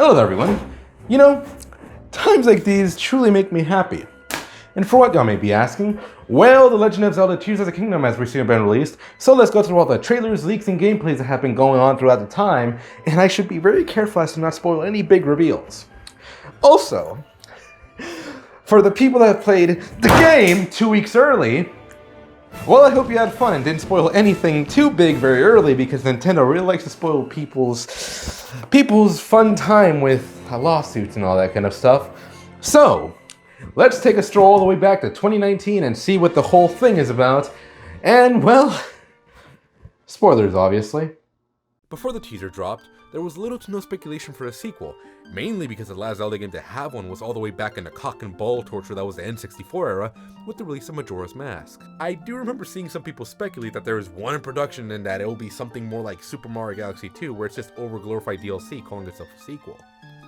Hello there, everyone. You know, times like these truly make me happy. And for what y'all may be asking, well, The Legend of Zelda Tears of the Kingdom has recently been released, so let's go through all the trailers, leaks, and gameplays that have been going on throughout the time, and I should be very careful as to not spoil any big reveals. Also, for the people that have played the game 2 weeks early, well, I hope you had fun and didn't spoil anything too big very early, because Nintendo really likes to spoil people's fun time with lawsuits and all that kind of stuff. So, let's take a stroll all the way back to 2019 and see what the whole thing is about. And, well, spoilers, obviously. Before the teaser dropped, there was little to no speculation for a sequel, mainly because the last Zelda game to have one was all the way back in the cock and ball torture that was the N64 era, with the release of Majora's Mask. I do remember seeing some people speculate that there is one in production and that it will be something more like Super Mario Galaxy 2, where it's just over-glorified DLC calling itself a sequel.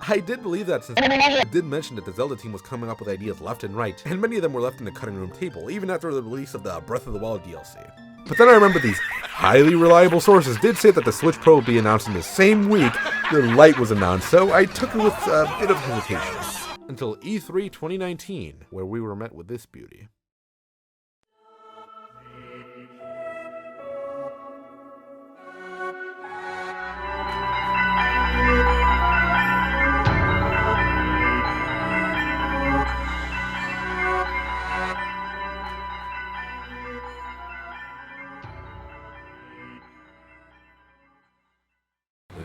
I did believe that, since I did mention that the Zelda team was coming up with ideas left and right, and many of them were left in the cutting room table, even after the release of the Breath of the Wild DLC. But then I remember these highly reliable sources did say that the Switch Pro would be announced in the same week the Lite was announced, so I took it with a bit of hesitation. Until E3 2019, where we were met with this beauty.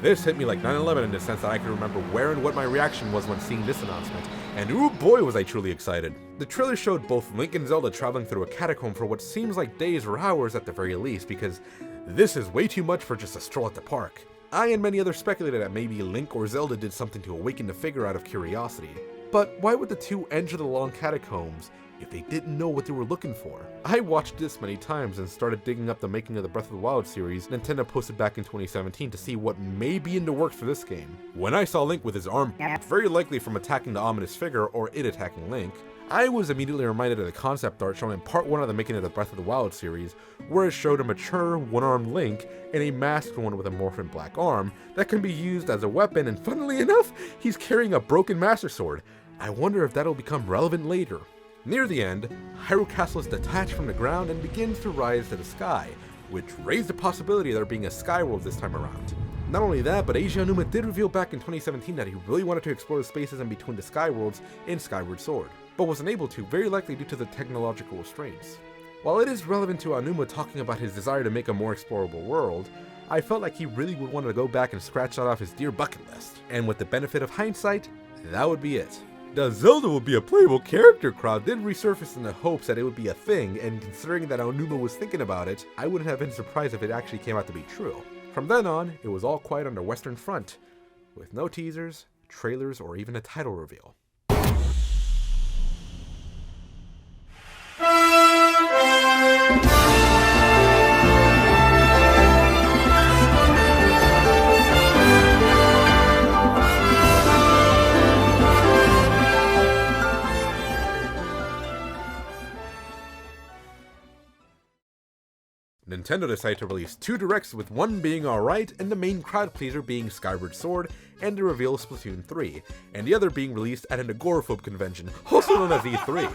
This hit me like 9/11 in the sense that I can remember where and what my reaction was when seeing this announcement, and ooh boy was I truly excited. The trailer showed both Link and Zelda traveling through a catacomb for what seems like days or hours at the very least, because this is way too much for just a stroll at the park. I and many others speculated that maybe Link or Zelda did something to awaken the figure out of curiosity. But why would the two enter the long catacombs if they didn't know what they were looking for? I watched this many times and started digging up the making of the Breath of the Wild series Nintendo posted back in 2017 to see what may be in the works for this game. When I saw Link with his arm very likely from attacking the ominous figure or it attacking Link, I was immediately reminded of the concept art shown in part 1 of the making of the Breath of the Wild series, where it showed a mature one-armed Link and a masked one with a morphin black arm that can be used as a weapon, and funnily enough, he's carrying a broken Master Sword. I wonder if that'll become relevant later. Near the end, Hyrule Castle is detached from the ground and begins to rise to the sky, which raised the possibility of there being a Skyworld this time around. Not only that, but Eiji Aonuma did reveal back in 2017 that he really wanted to explore the spaces in between the Skyworlds in Skyward Sword, but was unable to, very likely due to the technological restraints. While it is relevant to Aonuma talking about his desire to make a more explorable world, I felt like he really would want to go back and scratch that off his dear bucket list, and with the benefit of hindsight, that would be it. The Zelda will be a playable character crowd did resurface in the hopes that it would be a thing, and considering that Aonuma was thinking about it, I wouldn't have been surprised if it actually came out to be true. From then on, it was all quiet on the Western Front, with no teasers, trailers, or even a title reveal. Nintendo decided to release 2 directs, with one being alright and the main crowd pleaser being Skyward Sword and the reveal of Splatoon 3, and the other being released at an agoraphobe convention, also known as E3.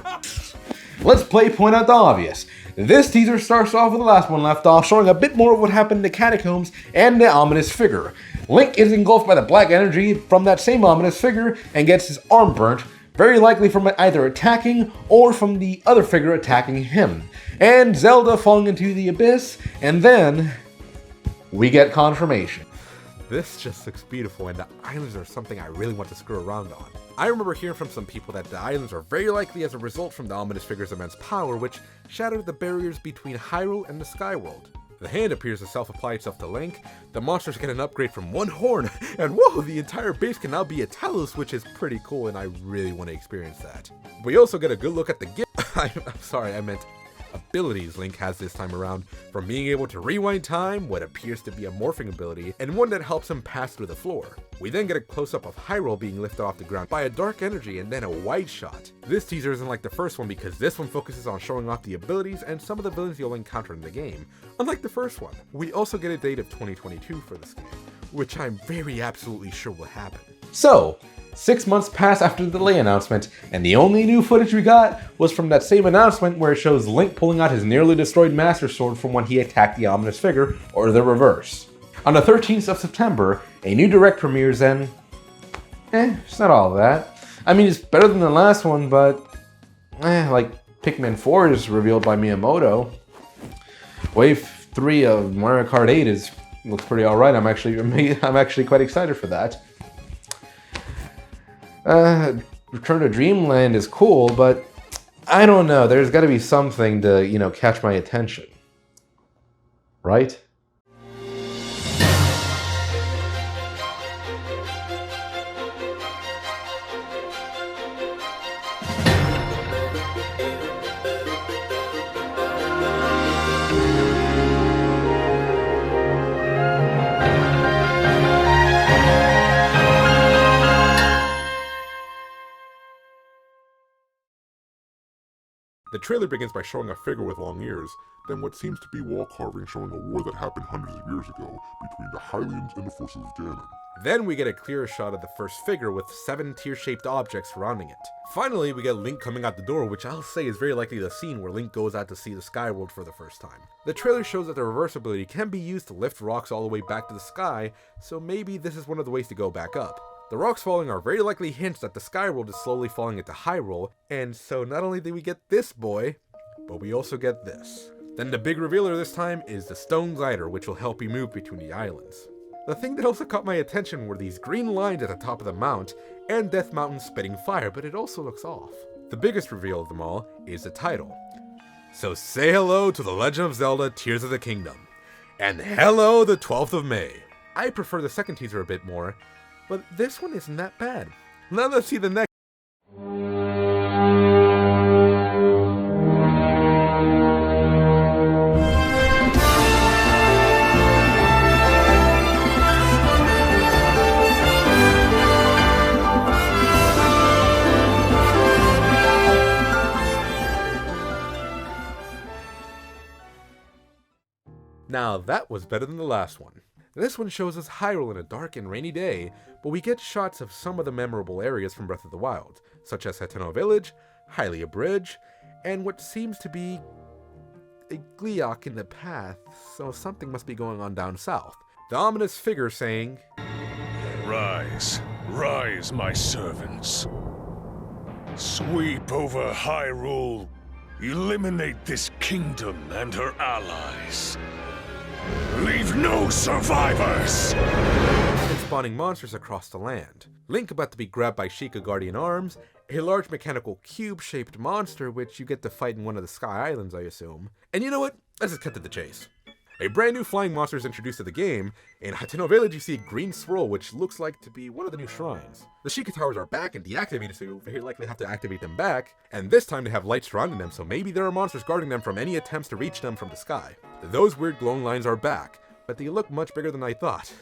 Let's point out the obvious. This teaser starts off with the last one left off, showing a bit more of what happened in the catacombs and the ominous figure. Link is engulfed by the black energy from that same ominous figure and gets his arm burnt, very likely from either attacking or from the other figure attacking him. And Zelda falling into the abyss, and then we get confirmation. This just looks beautiful, and the islands are something I really want to screw around on. I remember hearing from some people that the islands are very likely as a result from the ominous figure's immense power, which shattered the barriers between Hyrule and the Skyworld. The hand appears to self-apply itself to Link, the monsters get an upgrade from one horn, and whoa, the entire base can now be a Talos, which is pretty cool, and I really want to experience that. We also get a good look at the abilities Link has this time around, from being able to rewind time, what appears to be a morphing ability, and one that helps him pass through the floor. We then get a close-up of Hyrule being lifted off the ground by a dark energy and then a wide shot. This teaser isn't like the first one because this one focuses on showing off the abilities and some of the villains you'll encounter in the game, unlike the first one. We also get a date of 2022 for this game, which I'm very absolutely sure will happen. So, 6 months pass after the delay announcement, and the only new footage we got was from that same announcement where it shows Link pulling out his nearly destroyed Master Sword from when he attacked the ominous figure, or the reverse. On the 13th of September, a new direct premieres and... it's not all that. I mean, it's better than the last one, but... like Pikmin 4 is revealed by Miyamoto. Wave 3 of Mario Kart 8 looks pretty alright. I'm actually quite excited for that. Return to Dreamland is cool, but I don't know. There's got to be something to, catch my attention. Right? The trailer begins by showing a figure with long ears, then what seems to be wall carving showing a war that happened hundreds of years ago between the Hylians and the forces of Ganon. Then we get a clearer shot of the first figure with 7 tear-shaped objects surrounding it. Finally, we get Link coming out the door, which I'll say is very likely the scene where Link goes out to see the sky world for the first time. The trailer shows that the reverse ability can be used to lift rocks all the way back to the sky, so maybe this is one of the ways to go back up. The rocks falling are very likely hints that the sky world is slowly falling into Hyrule, and so not only do we get this boy, but we also get this. Then the big revealer this time is the stone glider, which will help you move between the islands. The thing that also caught my attention were these green lines at the top of the mount, and Death Mountain spitting fire, but it also looks off. The biggest reveal of them all is the title. So say hello to The Legend of Zelda Tears of the Kingdom, and hello the 12th of May. I prefer the second teaser a bit more, but this one isn't that bad. Now let's see the next. Now that was better than the last one. This one shows us Hyrule in a dark and rainy day, but we get shots of some of the memorable areas from Breath of the Wild, such as Hateno Village, Hylia Bridge, and what seems to be a Gleeok in the path, so something must be going on down south. The ominous figure saying, "Rise, rise, my servants. Sweep over Hyrule. Eliminate this kingdom and her allies. Leave no survivors!" and spawning monsters across the land. Link about to be grabbed by Sheikah Guardian Arms, a large mechanical cube-shaped monster which you get to fight in one of the Sky Islands, I assume. And you know what? Let's just cut to the chase. A brand new flying monster is introduced to the game. In Hateno Village you see a green swirl which looks like to be one of the new shrines. The Sheikah Towers are back and deactivated, so you'll very likely have to activate them back, and this time they have light surrounding them, so maybe there are monsters guarding them from any attempts to reach them from the sky. Those weird glowing lines are back, but they look much bigger than I thought.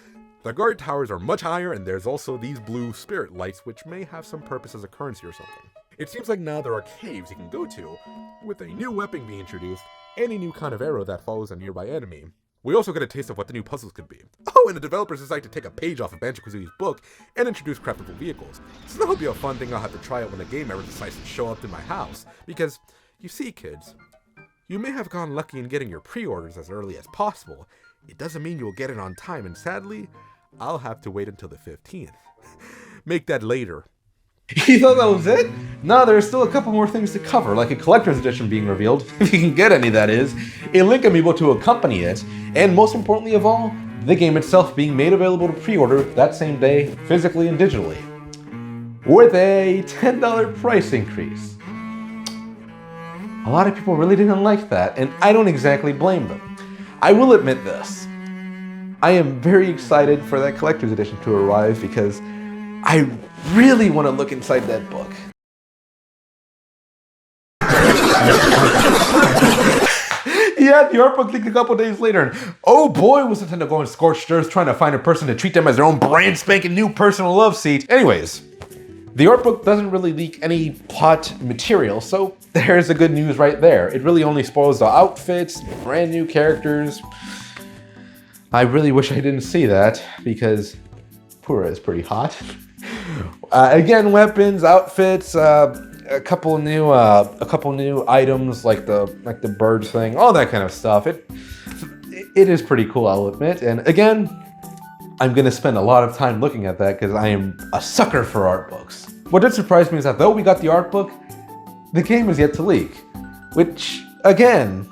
The guard towers are much higher, and there's also these blue spirit lights which may have some purpose as a currency or something. It seems like now there are caves you can go to, with a new weapon being introduced, and a new kind of arrow that follows a nearby enemy. We also get a taste of what the new puzzles could be. Oh, and the developers decide to take a page off of Banjo-Kazooie's book and introduce craftable vehicles. So that'll be a fun thing I'll have to try out when the game ever decides to show up to my house. Because, you see kids, you may have gone lucky in getting your pre-orders as early as possible. It doesn't mean you'll get it on time, and sadly, I'll have to wait until the 15th. Make that later. You thought that was it? No, there's still a couple more things to cover, like a collector's edition being revealed, if you can get any that is, a Link amiibo to accompany it, and most importantly of all, the game itself being made available to pre-order that same day, physically and digitally. With a $10 price increase. A lot of people really didn't like that, and I don't exactly blame them. I will admit this. I am very excited for that collector's edition to arrive because I really want to look inside that book. Yeah, the Artbook leaked a couple days later, and oh boy was Nintendo going scorched earth trying to find a person to treat them as their own brand spanking new personal love seat. Anyways, the Artbook doesn't really leak any plot material, so there's the good news right there. It really only spoils the outfits, brand new characters. I really wish I didn't see that, because Pura is pretty hot. Again, weapons, outfits, a couple new items like the bird thing, all that kind of stuff. It is pretty cool, I'll admit. And again, I'm gonna spend a lot of time looking at that because I am a sucker for art books. What did surprise me is that though we got the art book, the game is yet to leak. Which, again,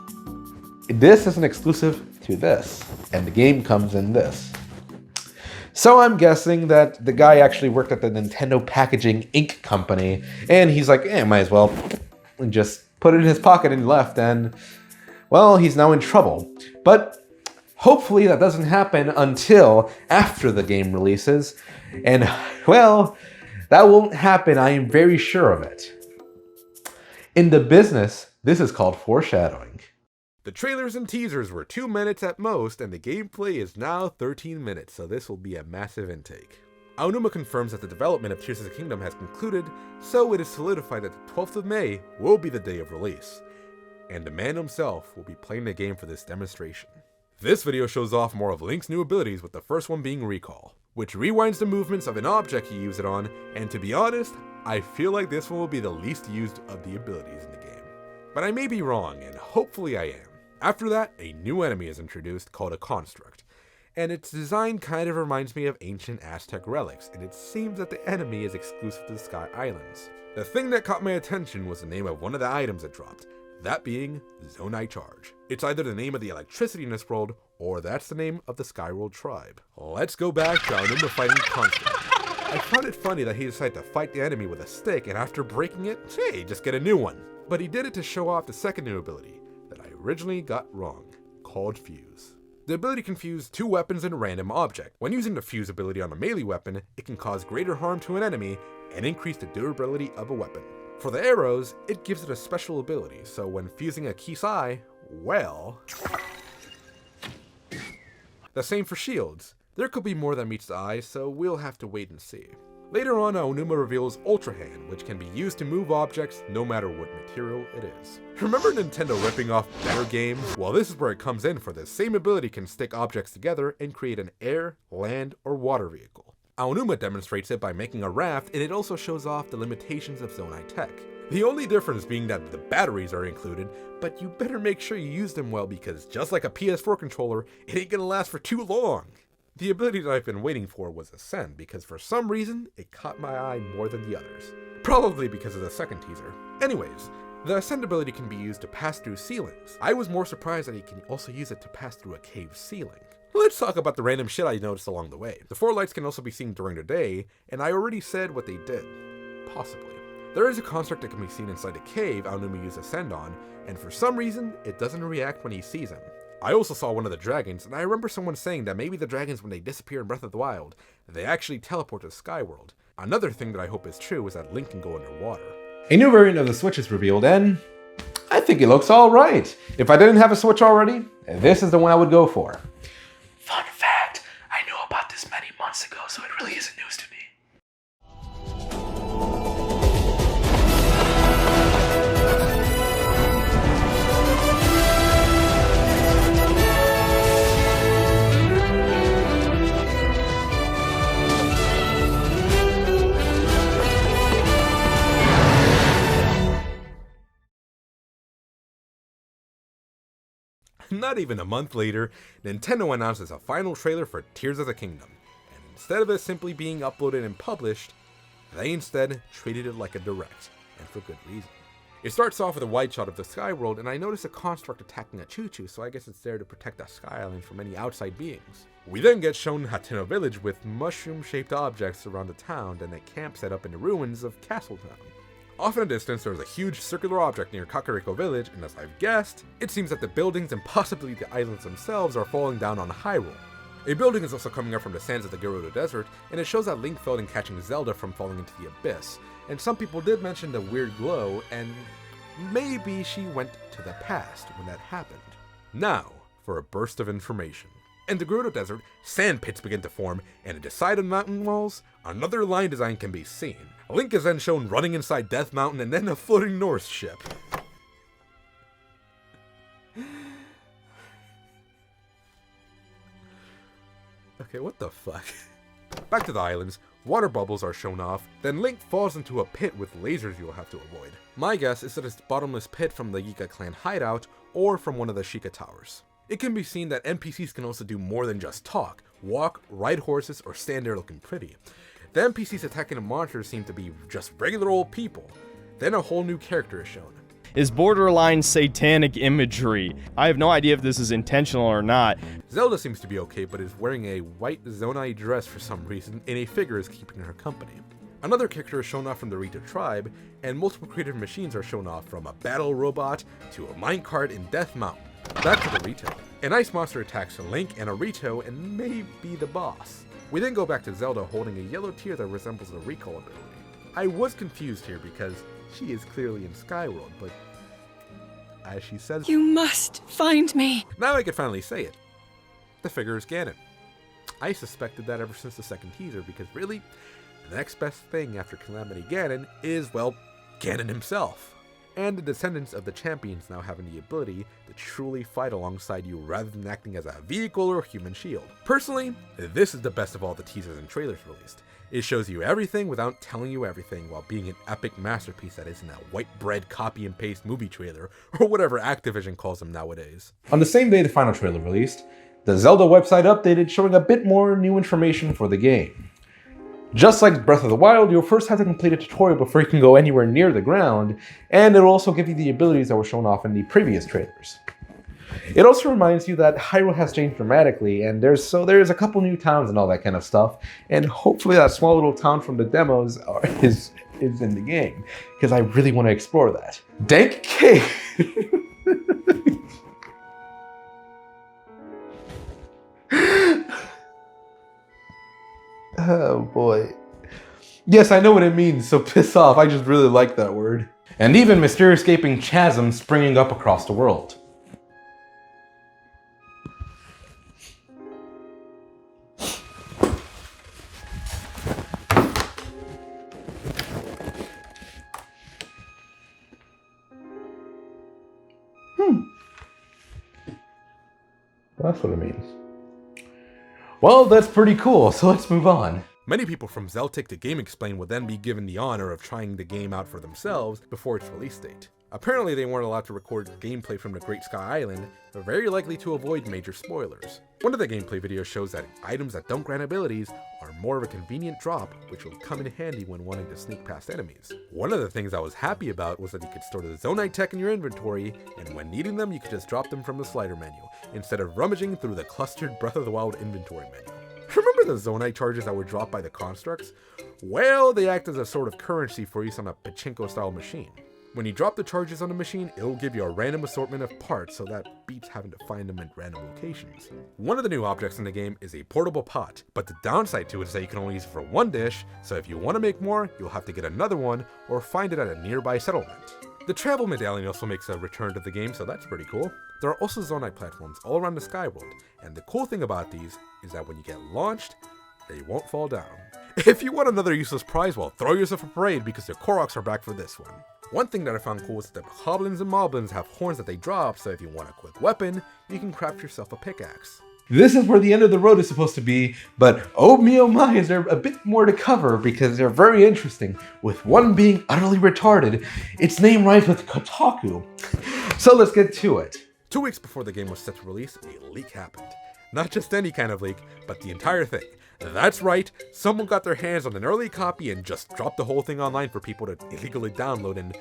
this is an exclusive to this, and the game comes in this. So I'm guessing that the guy actually worked at the Nintendo Packaging Inc. company, and he's like, might as well just put it in his pocket and left, and, well, he's now in trouble. But hopefully that doesn't happen until after the game releases, and, well, that won't happen, I am very sure of it. In the business, this is called foreshadowing. The trailers and teasers were 2 minutes at most, and the gameplay is now 13 minutes, so this will be a massive intake. Aonuma confirms that the development of Tears of the Kingdom has concluded, so it is solidified that the 12th of May will be the day of release. And the man himself will be playing the game for this demonstration. This video shows off more of Link's new abilities, with the first one being Recall, which rewinds the movements of an object you use it on, and to be honest, I feel like this one will be the least used of the abilities in the game. But I may be wrong, and hopefully I am. After that, a new enemy is introduced called a Construct, and its design kind of reminds me of ancient Aztec relics, and it seems that the enemy is exclusive to the Sky Islands. The thing that caught my attention was the name of one of the items it dropped, that being Zonai Charge. It's either the name of the electricity in this world, or that's the name of the Skyworld tribe. Let's go back to Aonuma fighting Construct. I found it funny that he decided to fight the enemy with a stick, and after breaking it, hey, just get a new one. But he did it to show off the second new ability that I originally got wrong, called Fuse. The ability can fuse two weapons in a random object. When using the Fuse ability on a melee weapon, it can cause greater harm to an enemy and increase the durability of a weapon. For the arrows, it gives it a special ability, so when fusing a Kisai, well... The same for shields. There could be more than meets the eye, so we'll have to wait and see. Later on, Aonuma reveals Ultra Hand, which can be used to move objects no matter what material it is. Remember Nintendo ripping off better games? Well, this is where it comes in, for the same ability can stick objects together and create an air, land, or water vehicle. Aonuma demonstrates it by making a raft, and it also shows off the limitations of Zonai tech. The only difference being that the batteries are included, but you better make sure you use them well because just like a PS4 controller, it ain't gonna last for too long. The ability that I've been waiting for was Ascend, because for some reason, it caught my eye more than the others. Probably because of the second teaser. Anyways, the Ascend ability can be used to pass through ceilings. I was more surprised that you can also use it to pass through a cave ceiling. Let's talk about the random shit I noticed along the way. The four lights can also be seen during the day, and I already said what they did. Possibly. There is a construct that can be seen inside a cave Aonuma used Ascend on, and for some reason, it doesn't react when he sees him. I also saw one of the dragons, and I remember someone saying that maybe the dragons, when they disappear in Breath of the Wild, they actually teleport to the Skyworld. Another thing that I hope is true is that Link can go underwater. A new variant of the Switch is revealed, and I think it looks alright. If I didn't have a Switch already, this is the one I would go for. Fun fact, I knew about this many months ago, so it really isn't news to me. Not even a month later, Nintendo announces a final trailer for Tears of the Kingdom, and instead of it simply being uploaded and published, they instead treated it like a direct, and for good reason. It starts off with a wide shot of the Sky World, and I notice a construct attacking a choo-choo, so I guess it's there to protect the Sky Island from any outside beings. We then get shown Hateno Village with mushroom-shaped objects around the town, and a camp set up in the ruins of Castletown. Off in the distance, there is a huge circular object near Kakariko Village, and as I've guessed, it seems that the buildings and possibly the islands themselves are falling down on Hyrule. A building is also coming up from the sands of the Gerudo Desert, and it shows that Link failed in catching Zelda from falling into the abyss, and some people did mention the weird glow, and maybe she went to the past when that happened. Now, for a burst of information. In the Gerudo Desert, sand pits begin to form, and at the side of mountain walls, another line design can be seen. Link is then shown running inside Death Mountain and then a floating Norse ship. Okay, what the fuck? Back to the islands. Water bubbles are shown off, then Link falls into a pit with lasers you'll have to avoid. My guess is that it's the bottomless pit from the Yiga clan hideout, or from one of the Sheikah towers. It can be seen that NPCs can also do more than just talk, walk, ride horses, or stand there looking pretty. The NPCs attacking the monsters seem to be just regular old people. Then a whole new character is shown. Is borderline satanic imagery. I have no idea if this is intentional or not. Zelda seems to be okay, but is wearing a white Zonai dress for some reason, and a figure is keeping her company. Another character is shown off from the Rito tribe, and multiple creative machines are shown off, from a battle robot to a minecart in Death Mountain. Back to the Rito. An ice monster attacks a Link and a Rito and may be the boss. We then go back to Zelda holding a yellow tear that resembles a recall ability. I was confused here because she is clearly in Skyworld, but as she says, "You must find me." Now I can finally say it. The figure is Ganon. I suspected that ever since the second teaser, because really, the next best thing after Calamity Ganon is, well, Ganon himself. And the descendants of the champions now having the ability to truly fight alongside you rather than acting as a vehicle or human shield. Personally, this is the best of all the teasers and trailers released. It shows you everything without telling you everything, while being an epic masterpiece that isn't a white bread copy and paste movie trailer, or whatever Activision calls them nowadays. On the same day the final trailer released, the Zelda website updated, showing a bit more new information for the game. Just like Breath of the Wild, you'll first have to complete a tutorial before you can go anywhere near the ground, and it'll also give you the abilities that were shown off in the previous trailers. It also reminds you that Hyrule has changed dramatically, and there's a couple new towns and all that kind of stuff, and hopefully that small little town from the demos is in the game, because I really want to explore that. Dank Cave! Oh boy. Yes, I know what it means, so piss off. I just really like that word. And even mysterious gaping chasms springing up across the world. That's what it means. Well, that's pretty cool, so let's move on. Many people from Zeltik to GameXplain would then be given the honor of trying the game out for themselves before its release date. Apparently they weren't allowed to record gameplay from the Great Sky Island, but very likely to avoid major spoilers. One of the gameplay videos shows that items that don't grant abilities are more of a convenient drop, which will come in handy when wanting to sneak past enemies. One of the things I was happy about was that you could store the Zonai tech in your inventory, and when needing them you could just drop them from the slider menu, instead of rummaging through the clustered Breath of the Wild inventory menu. Remember the Zonai charges that were dropped by the constructs? Well, they act as a sort of currency for use on a pachinko-style machine. When you drop the charges on the machine, it'll give you a random assortment of parts, so that beats having to find them at random locations. One of the new objects in the game is a portable pot, but the downside to it is that you can only use it for one dish, so if you want to make more, you'll have to get another one, or find it at a nearby settlement. The travel medallion also makes a return to the game, so that's pretty cool. There are also Zonai platforms all around the Skyworld, and the cool thing about these is that when you get launched, they won't fall down. If you want another useless prize, well, throw yourself a parade because the Koroks are back for this one. One thing that I found cool is that the Hoblins and Moblins have horns that they drop, so if you want a quick weapon, you can craft yourself a pickaxe. This is where the end of the road is supposed to be, but oh me oh my, is there a bit more to cover because they're very interesting, with one being utterly retarded. Its name rhymes with Kotaku. So let's get to it. 2 weeks before the game was set to release, a leak happened. Not just any kind of leak, but the entire thing. That's right, someone got their hands on an early copy and just dropped the whole thing online for people to illegally download, and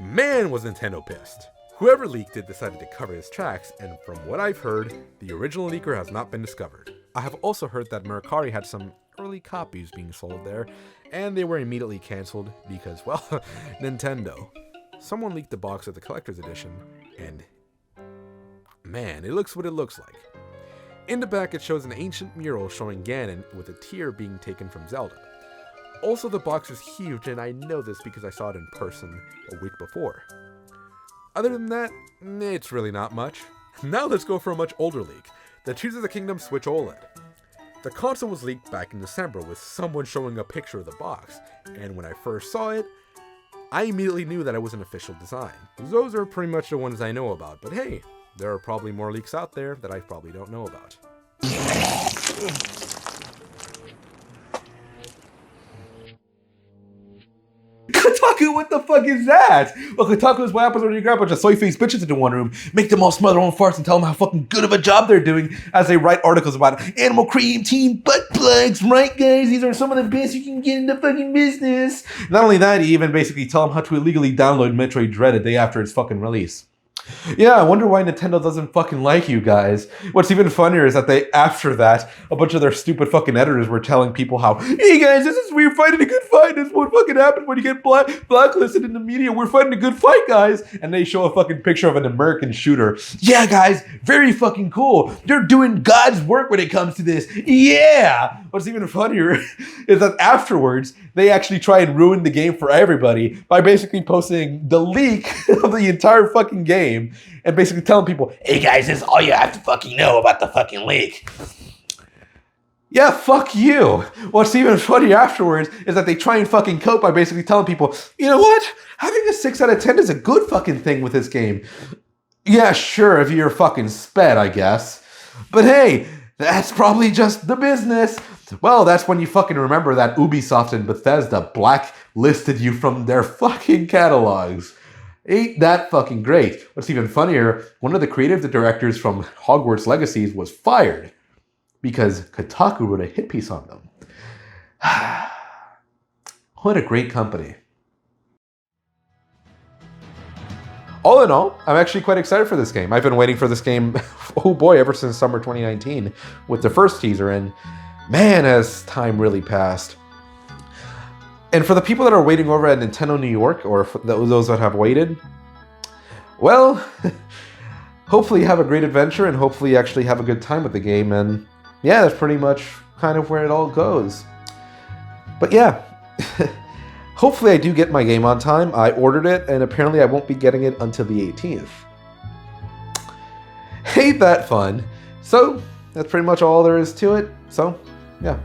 man was Nintendo pissed. Whoever leaked it decided to cover his tracks, and from what I've heard, the original leaker has not been discovered. I have also heard that Mercari had some early copies being sold there, and they were immediately cancelled because, well, Nintendo. Someone leaked the box of the collector's edition, and man, it looks what it looks like. In the back, it shows an ancient mural showing Ganon with a tear being taken from Zelda. Also, the box is huge, and I know this because I saw it in person a week before. Other than that, it's really not much. Now let's go for a much older leak, the Tears of the Kingdom Switch OLED. The console was leaked back in December with someone showing a picture of the box, and when I first saw it, I immediately knew that it was an official design. Those are pretty much the ones I know about, but hey, there are probably more leaks out there that I probably don't know about. Kotaku, what the fuck is that? Well, Kotaku is what happens when you grab a bunch of soy-faced bitches into one room, make them all smother their own farts and tell them how fucking good of a job they're doing as they write articles about animal cream, teen butt plugs, right guys? These are some of the best you can get in the fucking business. Not only that, you even basically tell them how to illegally download Metroid Dread a day after its fucking release. Yeah, I wonder why Nintendo doesn't fucking like you guys. What's even funnier is that after that, a bunch of their stupid fucking editors were telling people how, hey guys, we're fighting a good fight. This is what fucking happens when you get blacklisted in the media. We're fighting a good fight, guys. And they show a fucking picture of an American shooter. Yeah, guys, very fucking cool. You're doing God's work when it comes to this. Yeah. What's even funnier is that afterwards, they actually try and ruin the game for everybody by basically posting the leak of the entire fucking game and basically telling people, hey guys, this is all you have to fucking know about the fucking leak. Yeah, fuck you. What's even funnier afterwards is that they try and fucking cope by basically telling people, you know what? Having a 6 out of 10 is a good fucking thing with this game. Yeah, sure, if you're a fucking sped, I guess. But hey, that's probably just the business. Well, that's when you fucking remember that Ubisoft and Bethesda blacklisted you from their fucking catalogs. Ain't that fucking great? What's even funnier, one of the creative directors from Hogwarts Legacies was fired because Kotaku wrote a hit piece on them. What a great company. All in all, I'm actually quite excited for this game. I've been waiting for this game, oh boy, ever since summer 2019 with the first teaser, and man, has time really passed. And for the people that are waiting over at Nintendo New York, or those that have waited, well, hopefully you have a great adventure and hopefully you actually have a good time with the game. And yeah, that's pretty much kind of where it all goes. But yeah, hopefully I do get my game on time. I ordered it and apparently I won't be getting it until the 18th. Ain't that fun? So that's pretty much all there is to it. So yeah.